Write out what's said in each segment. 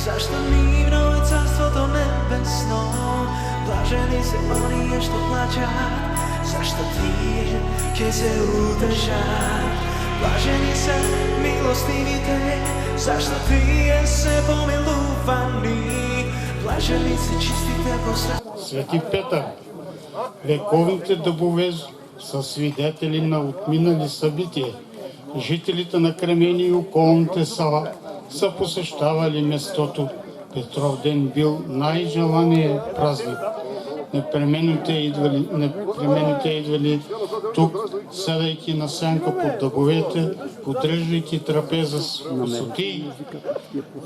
Zašto mivno je carството небесно, блажени се оние што плачат, zašto тие ќе се утешат. Блажени се милостивите, zašto тие се помилувани, блажени се чистите по сърце. Свети Петър, вековните дъбове са свидетели на отминали събития. Жителите на Кремени и околните села са посещавали местото. Петров ден бил най-желания празник. Непременно те идвали тук, седайки на сянка под дъбовете, подреждайки трапеза с висоти,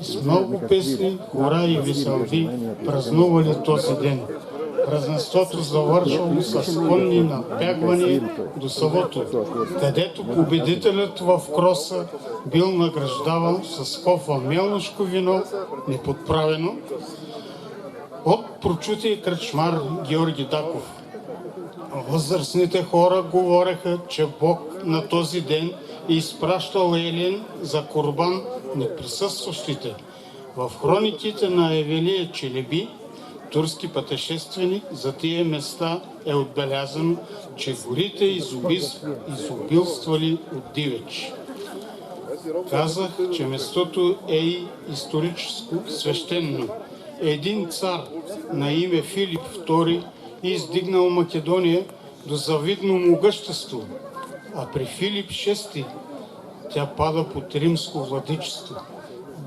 с много песни, хора и веселби празнували този ден. Празненството завършвало с конни напягвания до селото, където победителят в кроса бил награждаван с кофа мелнишко вино, неподправено, от прочутия кръчмар Георги Даков. Възрастните хора говореха, че Бог на този ден е изпращал Елен за курбан на присъстващите. В хрониките на Евелия Челеби, турски пътешественик, за тия места е отбелязано, че горите изобилствали от дивеч. Казах, че местото е и историческо свещено. Един цар на име Филип II издигнал Македония до завидно могъщество, а при Филип VI тя пада под римско владичество.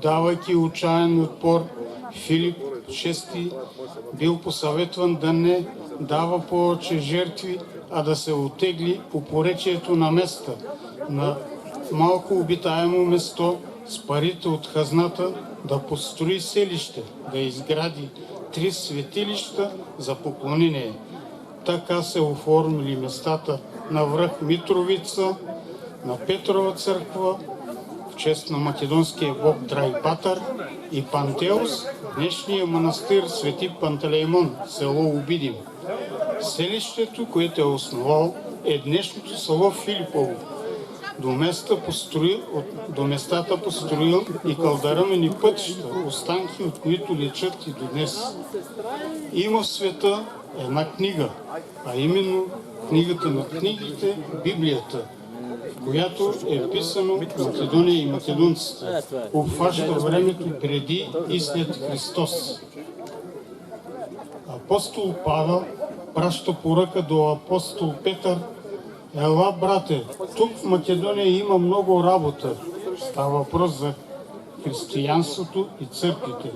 Давайки отчаян отпор, Филип VI бил посъветван да не дава повече жертви, а да се отегли по поречието на места, на малко обитаемо место с парите от хазната да построи селище, да изгради 3 светилища за поклонение. Така се оформили местата на връх Митровица, на Петрова църква, в чест на македонския бог Трайпатър, и Пантеос, днешния манастир Свети Пантелеймон, село Обидим. Селището, което е основал, е днешното село Филипово. До местата построил и кълдарамени пътища, останки от които лечат и до днес. Има в света една книга, а именно книгата на книгите, Библията, в която е писано Македония и македонците. Обхваща времето преди и след Христос. Апостол Павел праща поръка до апостол Петър: ела, брате, тук в Македония има много работа. Става въпрос за християнството и църквите.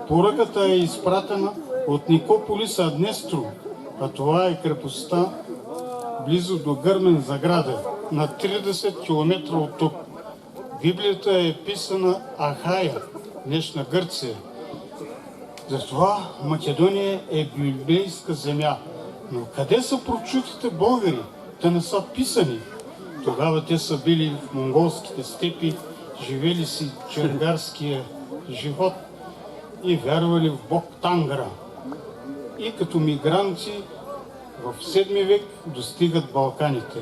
Поръката е изпратена от Никополис Аднестро, а това е крепостта близо до Гърмен Заграда, на 30 км от тук. Библията е писана Ахая, днешна Гърция. Затова Македония е библейска земя. Но къде са прочутите българи? Те не са писани. Тогава те са били в монголските степи, живели си чергарския живот и вярвали в бог Тангра. И като мигранти в 7 век достигат Балканите.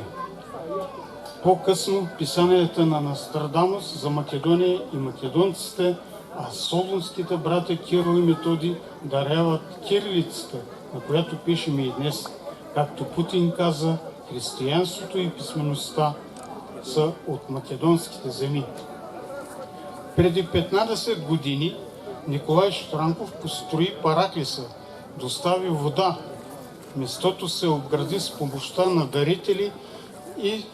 По-късно писанията на Нострадамус за Македония и македонците, а солунските братя Кирил и Методи даряват кирилицата, на която пишем и днес. Както Путин каза, християнството и писмеността са от македонските земи. Преди 15 години Николай Штранков построи Параклиса, достави вода. Местото се обгради с помощта на дарители и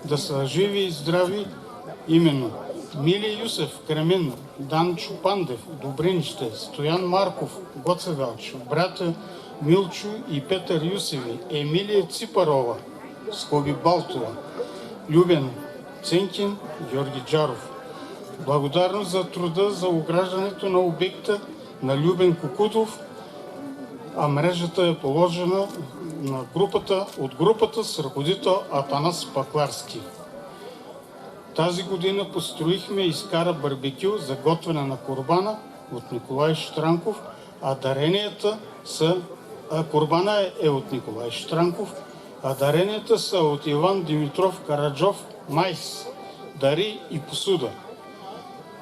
да са живи и здрави именно Мили Юсев, Кремен, Данчо Пандев, Добринище, Стоян Марков, Гоцевелч, братя Милчо и Петър Юсеви, Емилия Ципарова, скоби Балтова, Любен Ценкин, Георги Джаров. Благодарност за труда за ограждането на обекта на Любен Кукудов, а мрежата е положена от групата с ръководител Атанас Пакларски. Тази година построихме изкара барбекю за готвене на курбана от Николай Штранков, а даренията са... Курбана е от Николай Штранков, а даренията са от Иван Димитров Караджов Майс, дари и посуда.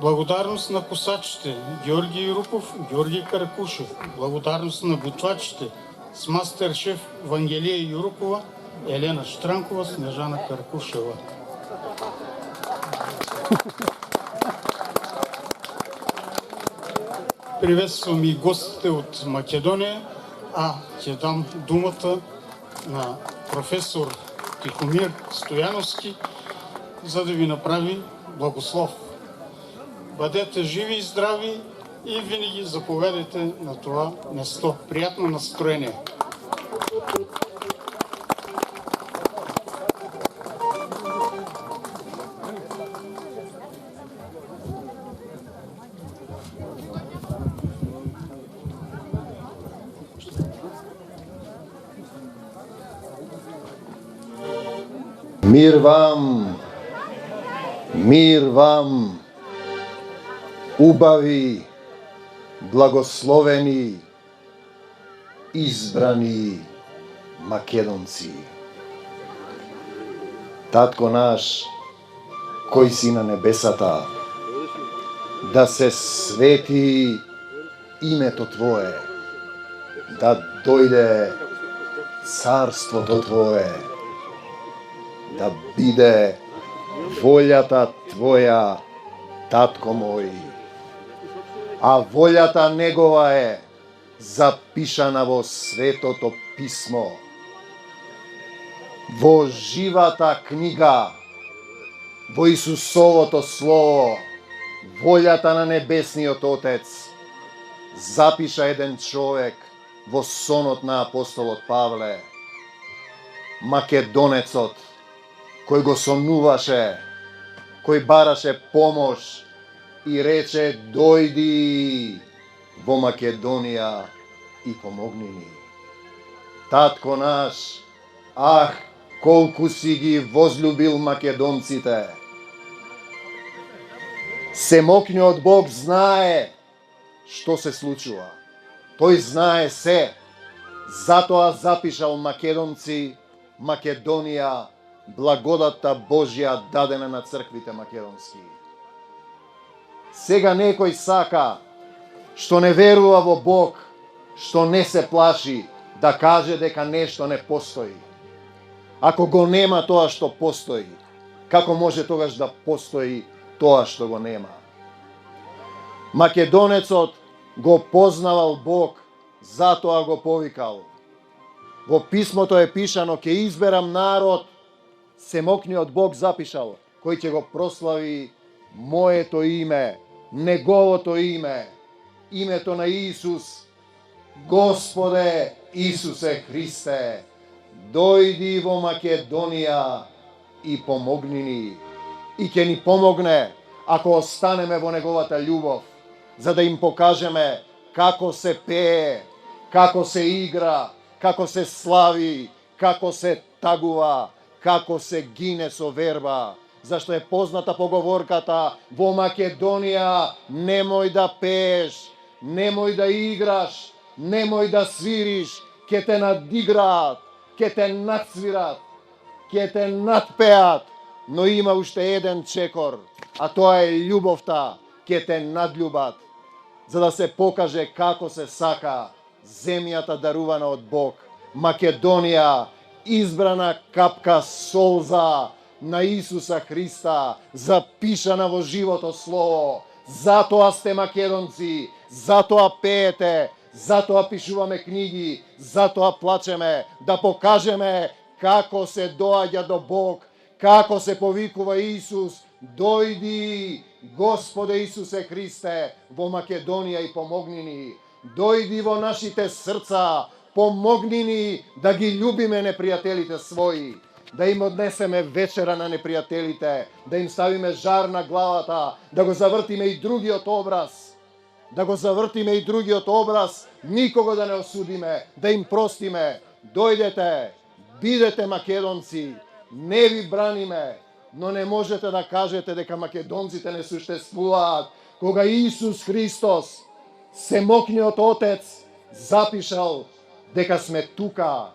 Благодарност на косачите Георги Рупов, Георги Каракушев. Благодарност на готвачите с мастер-шеф Вангелия Юрупова, Елена Штранкова, Снежана Каркушева. Приветствам и гостите от Македония, ще дам думата на професор Тихомир Стояновски, за да ви направи благослов. Бъдете живи и здрави и винаги заповядайте на това место. Приятно настроение! Мир вам, убави, благословени, избрани македонци. Татко наш, кој си на небесата, да се свети името Твое, да дојде царството Твое, да биде волјата Твоја, Татко мој, а волјата Негова е запишана во Светото Писмо, во живата книга, во Исусовото Слово. Волјата на Небесниот Отец запиша еден човек во сонот на апостолот Павле, македонецот, кој го сонуваше, кој бараше помош и рече: дојди во Македонија и помогни ни. Татко наш, колку си ги возлюбил македонците. Семокниот Бог знае што се случува. Тој знае се. Затоа запишал македонци, Македонија, благодатта Божја дадена на црквите македонски. Сега некој сака, што не верува во Бог, што не се плаши, да каже дека нешто не постои. Ако го нема тоа што постои, како може тогаш да постои тоа што го нема? Македонецот го познавал Бог, затоа го повикал. Во писмото е пишано: ќе изберам народ, семокниот Бог запишал, кој ќе го прослави моето име, неговото име, името на Исус. Господе Исусе Христе, дојди во Македонија и помогни ни. И ќе ни помогне ако останеме во неговата љубов, за да им покажеме како се пее, како се игра, како се слави, како се тагува, како се гине со верба. Зашто е позната поговорката: во Македонија немој да пееш, немој да играш, немој да свириш, ќе те надиграат, ќе те надсвират, ќе те надпеат, но има уште еден чекор, а тоа е љубовта, ќе те надљубат, за да се покаже како се сака земјата дарувана од Бог, Македонија, избрана капка солза на Исуса Христа, запишана во живото слово. Затоа сте македонци, затоа пеете, затоа пишуваме книги, затоа плачеме, да покажеме како се доаѓа до Бог, како се повикува Исус: дојди, Господе Исусе Христе, во Македонија и помогни ни. Дојди во нашите срца, помогни ни да ги љубиме непријателите своји, да им однесеме вечера на непријателите, да им ставиме жар на главата, да го завртиме и другиот образ, никого да не осудиме, да им простиме. Дојдете, бидете македонци, не ви браниме, но не можете да кажете дека македонците не суштествуваат, кога Исус Христос, семокниот Отец, запишал дека сме тука,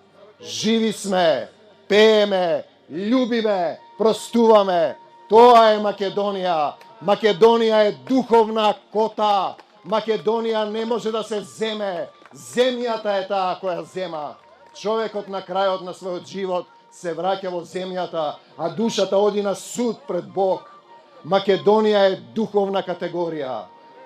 живи сме, пееме, љубиме, простуваме. Тоа е Македонија, Македонија е духовна кота. Македонија не може да се земе. Земјата е таа која зема. Човекот на крајот на својот живот се враќа во земјата, а душата оди на суд пред Бог. Македонија е духовна категорија.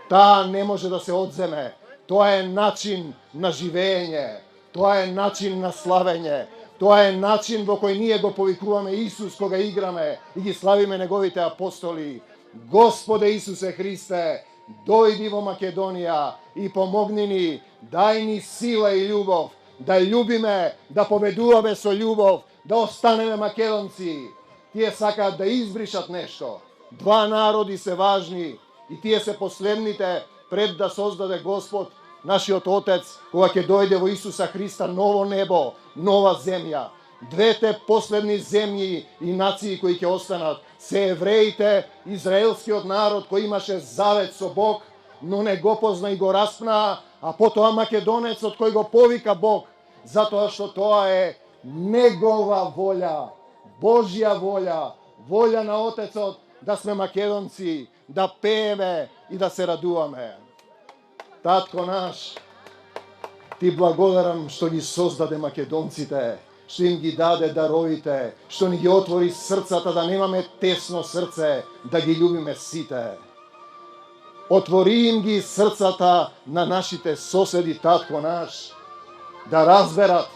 Таа не може да се одземе. Тоа е начин на живење. Тоа е начин на славење. Тоа е начин во кој ние го повикуваме Исус кога играме и ги славиме неговите апостоли. Господе Исусе Христе, дојди во Македонија и помогни ни, дај ни сила и љубов, да љубиме, да победуваме со љубов, да останеме македонци. Тие сакаат да избришат нешто. Два народи се важни и тие се последните пред да создаде Господ, нашиот Отец, кога ќе дојде во Исуса Христа ново небо, нова земја. Двете последни земји и нации кои ќе останат се евреите, израелскиот народ кој имаше завет со Бог, но не го позна и го распна, а потоа македонецот кој го повика Бог, затоа што тоа е негова волја, Божја волја, волја на Отецот да сме македонци, да пееме и да се радуваме. Татко наш, ти благодарам што ги создаде македонците, што им ги даде даровите, што ни ги отвори срцата да немаме тесно срце, да ги љубиме сите. Отвори им ги срцата на нашите соседи, татко наш, да разберат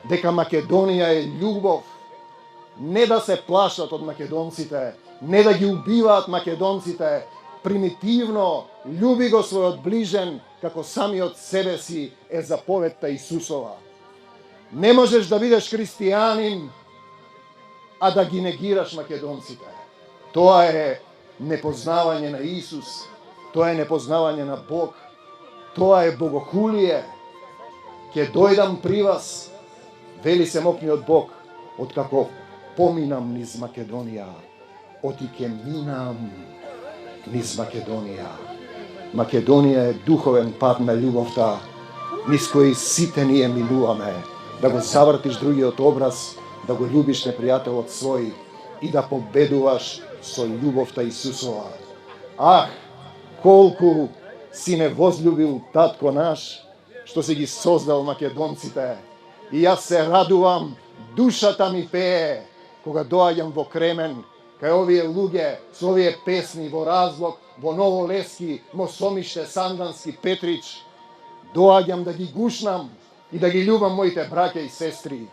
дека Македонија е љубов, не да се плашат од македонците, не да ги убиваат македонците, примитивно љуби го својот ближен како самиот себе си е заповедта Исусова. Не можеш да бидеш христијанин, а да ги негираш македонците. Тоа е непознавање на Исус, тоа е непознавање на Бог, тоа е богохулие. Ке дојдам при вас, вели семокниот Бог, откако поминам низ Македонија, оти ке минам низ Македонија. Македонија е духовен пат на љубовта, низ кој сите ние минуваме, да го завртиш другиот образ, да го љубиш непријателот свој и да победуваш со љубовта Исусова. Ах, колку си не возлюбил татко наш, што си ги создал македонците. И јас се радувам, душата ми пее, кога доаѓам во Кремен, кај овие луѓе со овие песни во Разлог, во Ново Лески, Мосомиште, Сандански, Петрич. Доаѓам да ги гушнам и да ги љубам моите браќа и сестри,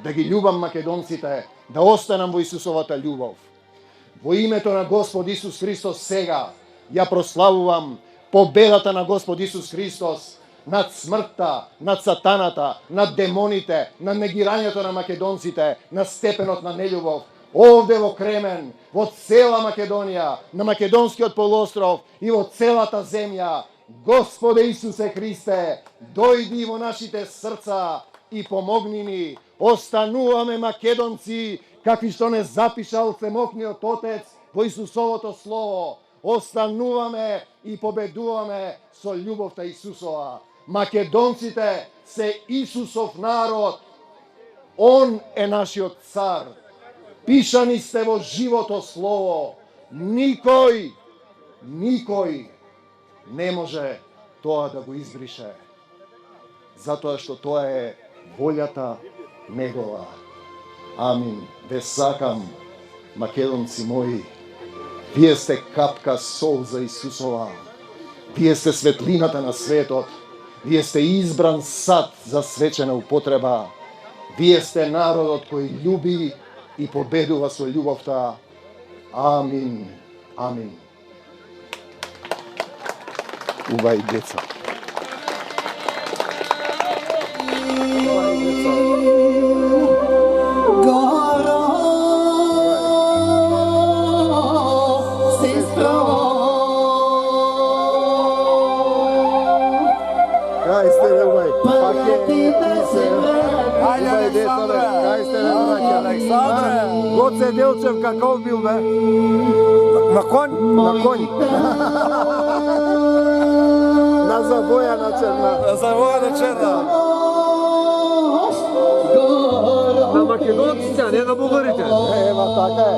да ги љубам македонците, да останам во Исусовата љубов. Во името на Господ Исус Христос сега ја прославувам победата на Господ Исус Христос над смртта, над сатаната, над демоните, над негирањето на македонците, на степенот на нељубов. Овде во Кремен, во цела Македонија, на Македонскиот полуостров и во целата земја, Господе Исусе Христе, дојди во нашите срца и помогни ни. Остануваме македонци, какви што не запишал Всемогниот Отец во Исусовото Слово. Остануваме и победуваме со љубовта Исусова. Македонците се Исусов народ. Он е нашиот цар. Пишани сте во живото Слово. Никој не може тоа да го избрише. Затоа што тоа е волјата негова. Амин. Ве сакам, македонци мои. Вие сте капка сол за Исусова. Вие сте светлината на светот. Вие сте избран сад за свечена употреба. Вие сте народот кој љуби и победува со љубовта. Амин. Амин. Убави деца. Гоце Делчев каков бил, бе? На конј? На конј. На завоја на черна. На завоја на черна. На македонците, а не на бугарите. Ева, така е.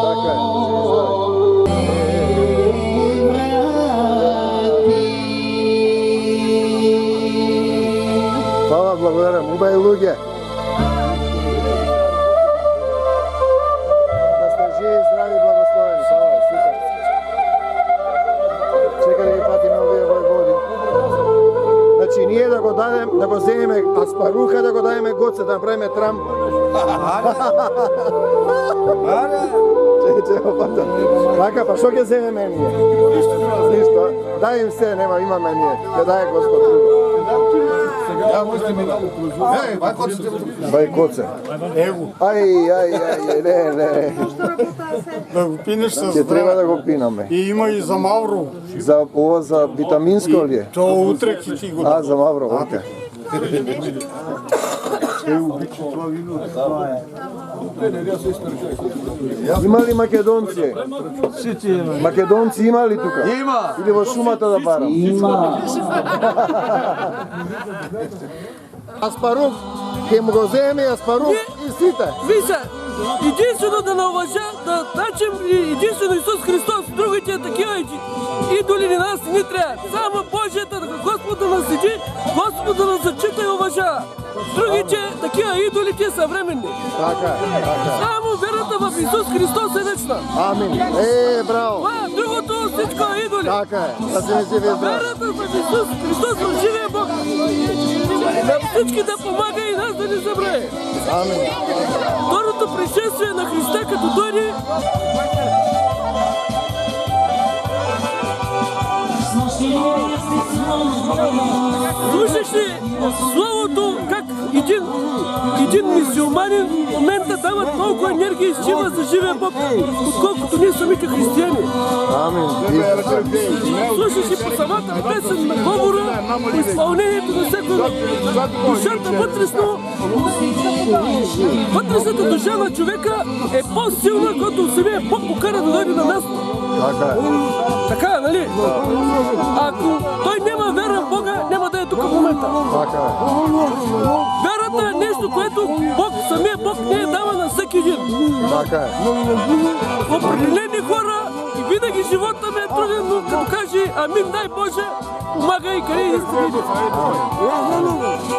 Така е. Убави луѓе. Да сте живи, здрави, благословени. Супер. Чека да ги патиме овие војводи. Значи, ние да го дадем, да го земеме аспаруха, да го дадеме Гоце, да направиме Трамп. Така, па што ќе земеме ние? Ништо. Дај им се, нема, имаме ние. Ќе дај Господ друго. Бај Коце. Ај, не. Да го пинеш с Ќе треба да го пинаме. И има и за Мавро. За ова за витаминско ли е? То утре ќе ти го А, за Мавро, окей. Има ли македонци? Македонци има ли тука? Има! Или во шумата да барам? Има! Аспарух, ќе му го земе Аспарух и сите. Вижте, единствено да навлажа, да тачим единствено Исус Христос, другите такива идоли на нас не трябва. Само Божията, Господ да нас седи, Господ да нас зачита и уважава. Другите такива идолите са временни. Така. Само верата в Исус Христос е вечна. Амин. Браво. Това, другото всичко е идоли. Така е. Да се не си везда. Верата в Исус Христос в живия Бог. На всички да помага и нас да не забрави. Амин. Второто пришествие на Христа, като дойде, слушаш ли словото, как един мюсюлманин в момента дава толкова енергия и сила за живия Бог, отколкото ние самите християни. Амин. Слушаш ли по самата песен на говора, по изпълнението на всеко душата вътрешната душа на човека е по-силна, когато самия Бог го кара да дойде на място. Така е. Така, нали? Ако той няма вера в Бога, няма да е тук в момента. Така е. Верата е нещо, което самия Бог не е дава на всеки един. Така е. Определени хора и винаги живота ми е труден, но като каже амин, дай Боже, помагай къде истините.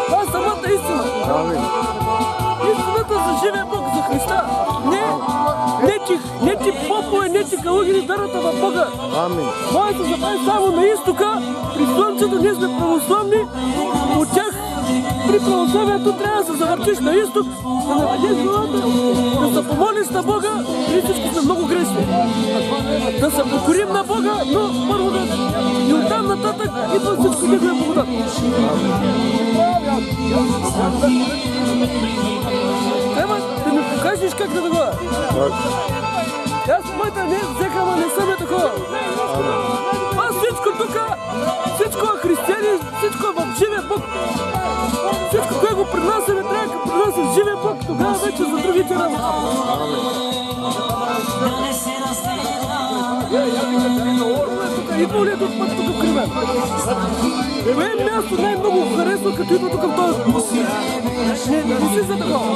Това е самата истина. Амин. Истината за живия Бог, за Христа. Не ти попове, не ти калугини, верата в Бога. Амин. Може да запази само на изтока, при слънцето ние сме православни, от тях при православието трябва да се завъртиш на изток, да наведеш главата, да се помолиш на Бога, ние всички сме много грешни. Да се покорим на Бога, но първо да и оттам нататък идва всичко Негова благодат. Трябва да ми покажеш как да го. Аз моята не взеха, ама не съм е такова. Това всичко тук, всичко е християни, всичко е в живия Бог. Всичко, което го принасяме, трябва да принасяме в живия Бог, тогава вече за другите работи. Идва ли до път тук при мен? Кое място най-много харесва, като идва тук в този? Не си за такова.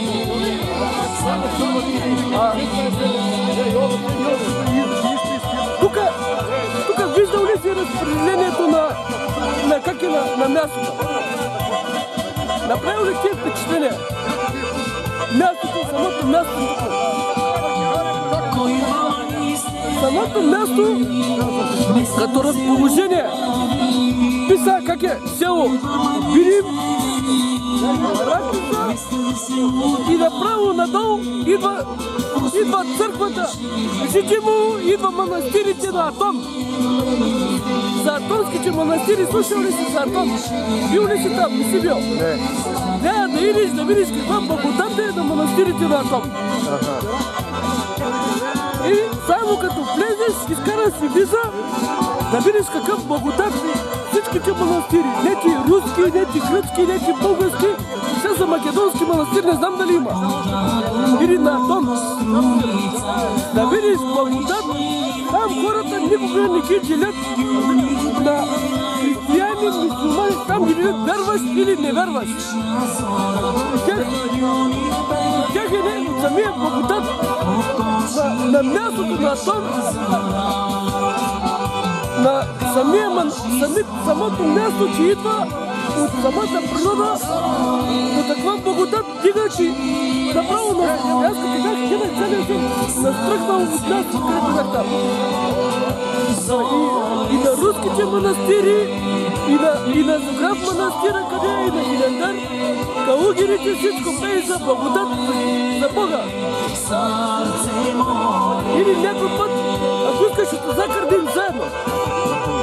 Тук виждал ли си разпределението на мястото? Направил ли ти впечатление? Мястото, самото място тук. Самото място като разположение. Писа как е село Бирим, Ракица и направо надолу идва църквата. Кажите му, идва манастирите на Атон. За атонските манастири, слушал ли си за Атон? Бил ли си там? Не си бил? Не. Трябва да идиш да видиш каква благодат е на манастирите на Атон. И само като влезеш, изкара си виза, да видиш какъв благодат всичките манастири. Не ти руски, не ти гръцки, не ти български. Все за македонски манастир не знам дали има. Или на Атон. Да видиш благодат, там хората никога не ги делят на християни, мюсюлмани, там ги делят вярваш или не вярваш. Тях е не от самия благодат на мястото на Атон, на самото място, че идва от самата природа до таква благодат дига, че направо на аз като бях хиляд целия съм настръхнал от нас, където бях там. И на руските манастири, и на Зограф манастира, къде е, и на Хилендар, калугерите всичко пее за благодат, за Бога. Или някой път, ако искаш, ще те закърдим заедно.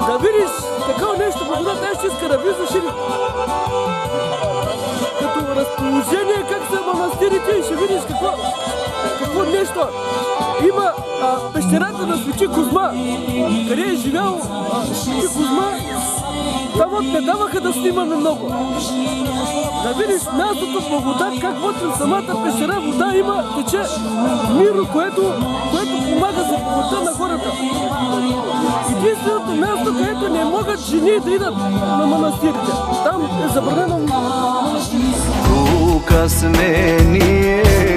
Да видиш такова нещо, благодат, ще иска да влизаш или като разположение как са манастирите и ще видиш какво нещо. Има пещерата на Свети Козма, къде е живял Свети Козма. Там не даваха да снимаме много. Да видиш мястото благодат, как вътре в самата пещера вода има, тече миро, което помага за благодата на хората. Единственото място, където не могат жени да идат на манастирите. Там е забранено. Тук сме ние.